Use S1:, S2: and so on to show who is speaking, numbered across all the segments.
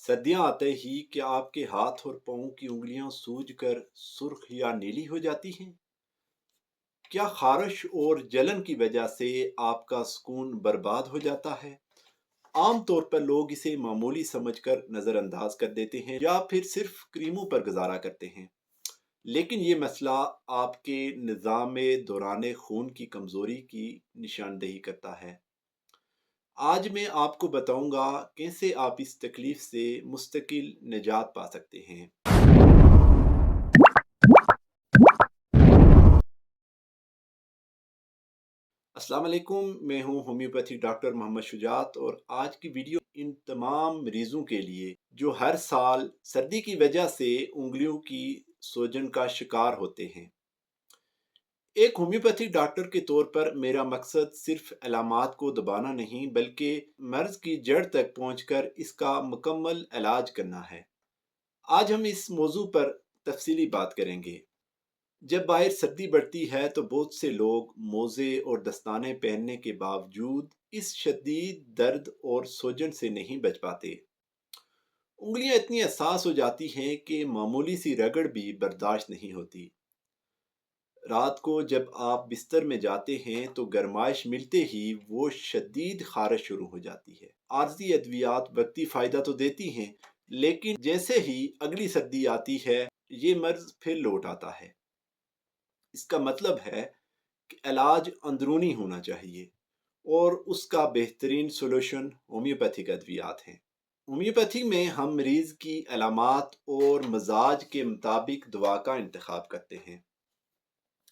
S1: सर्दियां आते ही क्या आपके हाथ और पाँव की उंगलियां सूजकर सुर्ख या नीली हो जाती हैं? क्या खारिश और जलन की वजह से आपका सुकून बर्बाद हो जाता है? आम तौर पर लोग इसे मामूली समझकर नज़रअंदाज कर देते हैं या फिर सिर्फ क्रीमों पर गुजारा करते हैं। लेकिन ये मसला आपके निज़ाम दौरान खून की कमज़ोरी की निशानदेही करता है। आज मैं आपको बताऊंगा कैसे आप इस तकलीफ से मुस्तकिल निजात पा सकते हैं। अस्सलाम वालेकुम, मैं हूं होम्योपैथी डॉक्टर मोहम्मद शुजात और आज की वीडियो इन तमाम मरीजों के लिए जो हर साल सर्दी की वजह से उंगलियों की सूजन का शिकार होते हैं। एक होम्योपैथी डॉक्टर के तौर पर मेरा मकसद सिर्फ अलामात को दबाना नहीं बल्कि मर्ज की जड़ तक पहुंचकर इसका मुकम्मल इलाज करना है। आज हम इस मौजू पर तफसीली बात करेंगे। जब बाहर सर्दी बढ़ती है तो बहुत से लोग मोजे और दस्ताने पहनने के बावजूद इस शदीद दर्द और सूजन से नहीं बच पाते। उंगलियां इतनी हसास हो जाती हैं कि मामूली सी रगड़ भी बर्दाश्त नहीं होती। रात को जब आप बिस्तर में जाते हैं तो गर्माइश मिलते ही वो शदीद खारिश शुरू हो जाती है। आरजी अद्वियात वक्ती फ़ायदा तो देती हैं, लेकिन जैसे ही अगली सर्दी आती है ये मर्ज फिर लौट आता है। इसका मतलब है कि इलाज अंदरूनी होना चाहिए और उसका बेहतरीन सोल्यूशन होम्योपैथिक अद्वियात हैं। होम्योपैथी में हम मरीज की अलामात और मजाज के मुताबिक दवा का इंतखाब करते हैं।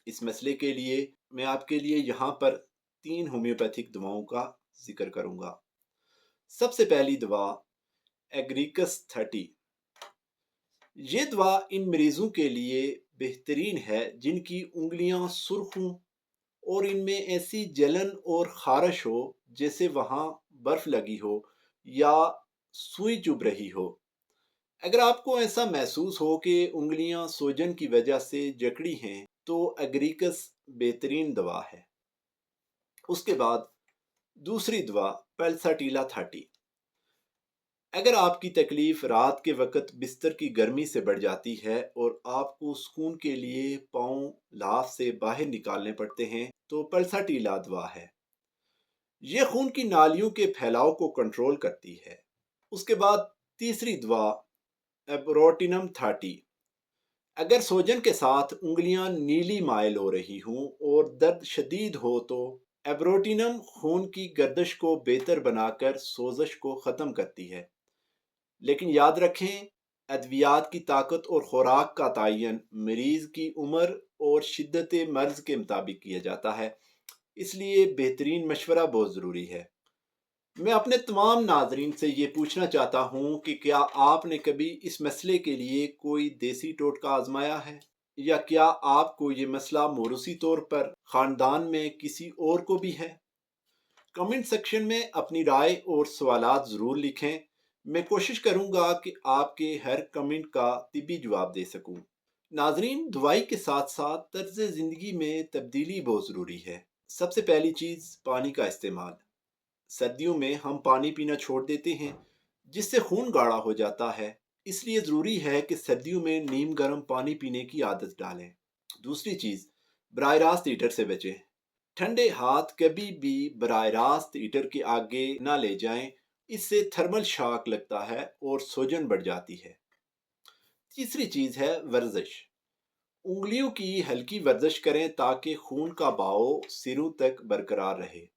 S1: इस मसले के लिए मैं आपके लिए यहाँ पर 3 होम्योपैथिक दवाओं का जिक्र करूँगा। सबसे पहली दवा एग्रीकस 30। ये दवा इन मरीजों के लिए बेहतरीन है जिनकी उंगलियां सुर्ख हों और इनमें ऐसी जलन और खारिश हो जैसे वहाँ बर्फ लगी हो या सुई चुभ रही हो। अगर आपको ऐसा महसूस हो कि उंगलियां सूजन की वजह से जकड़ी हैं तो एग्रीकस बेहतरीन दवा है। उसके बाद दूसरी दवा पल्साटीला 30। अगर आपकी तकलीफ रात के वक्त बिस्तर की गर्मी से बढ़ जाती है और आपको सुकून के लिए पाँव लाफ से बाहर निकालने पड़ते हैं तो पल्साटीला दवा है। ये खून की नालियों के फैलाव को कंट्रोल करती है। उसके बाद तीसरी दवा एब्रोटिनम 30। अगर सोजन के साथ उंगलियां नीली माइल हो रही हों और दर्द शदीद हो तो एब्रोटिनम खून की गर्दिश को बेहतर बनाकर सोजश को ख़त्म करती है। लेकिन याद रखें, अद्वियात की ताकत और खुराक का तयन मरीज की उम्र और शिद्दत मर्ज के मुताबिक किया जाता है, इसलिए बेहतरीन मशवरा बहुत ज़रूरी है। मैं अपने तमाम नाजरीन से ये पूछना चाहता हूँ कि क्या आपने कभी इस मसले के लिए कोई देसी टोटका आजमाया है या क्या आपको ये मसला मोरूसी तौर पर ख़ानदान में किसी और को भी है? कमेंट सेक्शन में अपनी राय और सवालात ज़रूर लिखें। मैं कोशिश करूँगा कि आपके हर कमेंट का तिब्बी जवाब दे सकूँ। नाजरीन, दवाई के साथ साथ तर्ज ज़िंदगी में तब्दीली बहुत ज़रूरी है। सबसे पहली चीज़ पानी का इस्तेमाल। सर्दियों में हम पानी पीना छोड़ देते हैं जिससे खून गाढ़ा हो जाता है, इसलिए ज़रूरी है कि सर्दियों में नीम गर्म पानी पीने की आदत डालें। दूसरी चीज़, बराह रास्त हीटर से बचें। ठंडे हाथ कभी भी बराह रास्त हीटर के आगे ना ले जाएं, इससे थर्मल शॉक लगता है और सूजन बढ़ जाती है। तीसरी चीज़ है वर्जिश। उंगलियों की हल्की वर्जिश करें ताकि खून का बहाव सिरों तक बरकरार रहे।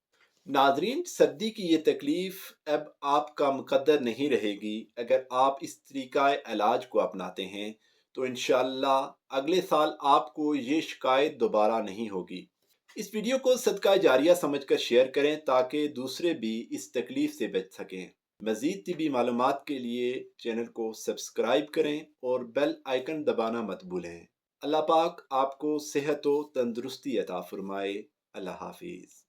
S1: नाजरीन, सर्दी की ये तकलीफ अब आपका मुकद्दर नहीं रहेगी। अगर आप इस तरीका इलाज को अपनाते हैं तो इंशाअल्लाह अगले साल आपको ये शिकायत दोबारा नहीं होगी। इस वीडियो को सदका जारिया समझकर शेयर करें ताकि दूसरे भी इस तकलीफ से बच सकें। मज़ीद तिबी मालूमात के लिए चैनल को सब्सक्राइब करें और बेल आइकन दबाना मत भूलें। अल्लाह पाक आपको सेहत व तंदुरुस्ती अता फरमाए। अल्लाह हाफिज़।